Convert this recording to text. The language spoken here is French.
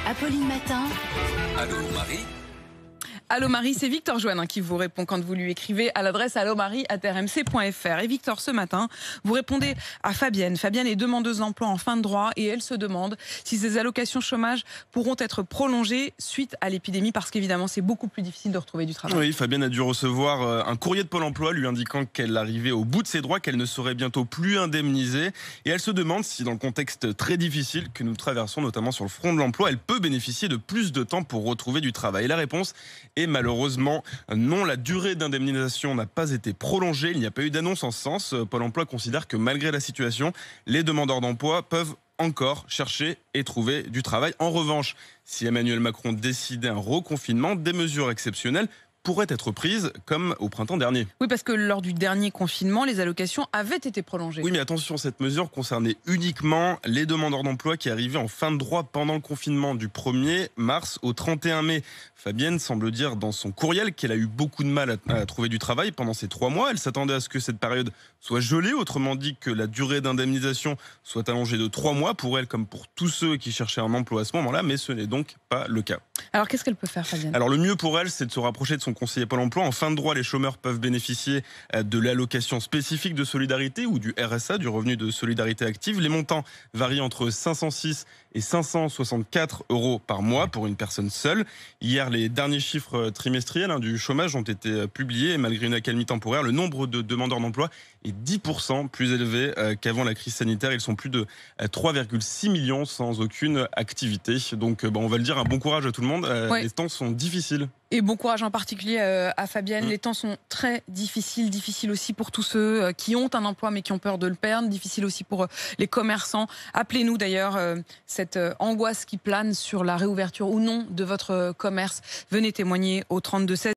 Apolline Matin. Allô Marie. Allô Marie, c'est Victor Joannin qui vous répond quand vous lui écrivez à l'adresse allomarie@rmc.fr. Et Victor, ce matin, vous répondez à Fabienne. Fabienne est demandeuse d'emploi en fin de droit et elle se demande si ses allocations chômage pourront être prolongées suite à l'épidémie, parce qu'évidemment c'est beaucoup plus difficile de retrouver du travail. Oui, Fabienne a dû recevoir un courrier de Pôle emploi lui indiquant qu'elle arrivait au bout de ses droits, qu'elle ne serait bientôt plus indemnisée. Et elle se demande si, dans le contexte très difficile que nous traversons, notamment sur le front de l'emploi, elle peut bénéficier de plus de temps pour retrouver du travail. Et la réponse est malheureusement non. La durée d'indemnisation n'a pas été prolongée. Il n'y a pas eu d'annonce en ce sens. Pôle emploi considère que malgré la situation, les demandeurs d'emploi peuvent encore chercher et trouver du travail. En revanche, si Emmanuel Macron décidait un reconfinement, des mesures exceptionnelles pourraient être prises comme au printemps dernier. Oui, parce que lors du dernier confinement, les allocations avaient été prolongées. Oui, mais attention, cette mesure concernait uniquement les demandeurs d'emploi qui arrivaient en fin de droit pendant le confinement du 1er mars au 31 mai. Fabienne semble dire dans son courriel qu'elle a eu beaucoup de mal à trouver du travail pendant ces 3 mois. Elle s'attendait à ce que cette période soit gelée, autrement dit que la durée d'indemnisation soit allongée de 3 mois pour elle comme pour tous ceux qui cherchaient un emploi à ce moment-là, mais ce n'est donc pas le cas. Alors qu'est-ce qu'elle peut faire, Fabienne ? Alors le mieux pour elle, c'est de se rapprocher de son conseiller Pôle emploi. En fin de droit, les chômeurs peuvent bénéficier de l'allocation spécifique de solidarité ou du RSA, du revenu de solidarité active. Les montants varient entre 506 et 564 euros par mois pour une personne seule. Hier, les derniers chiffres trimestriels du chômage ont été publiés et malgré une accalmie temporaire, le nombre de demandeurs d'emploi est 10% plus élevé qu'avant la crise sanitaire. Ils sont plus de 3,6 millions sans aucune activité. Donc on va le dire, un bon courage à tout le monde. Ouais. Les temps sont difficiles. Et bon courage en particulier à Fabienne. Les temps sont très difficiles, difficiles aussi pour tous ceux qui ont un emploi mais qui ont peur de le perdre, difficiles aussi pour les commerçants. Appelez-nous d'ailleurs, cette angoisse qui plane sur la réouverture ou non de votre commerce. Venez témoigner au 32 16.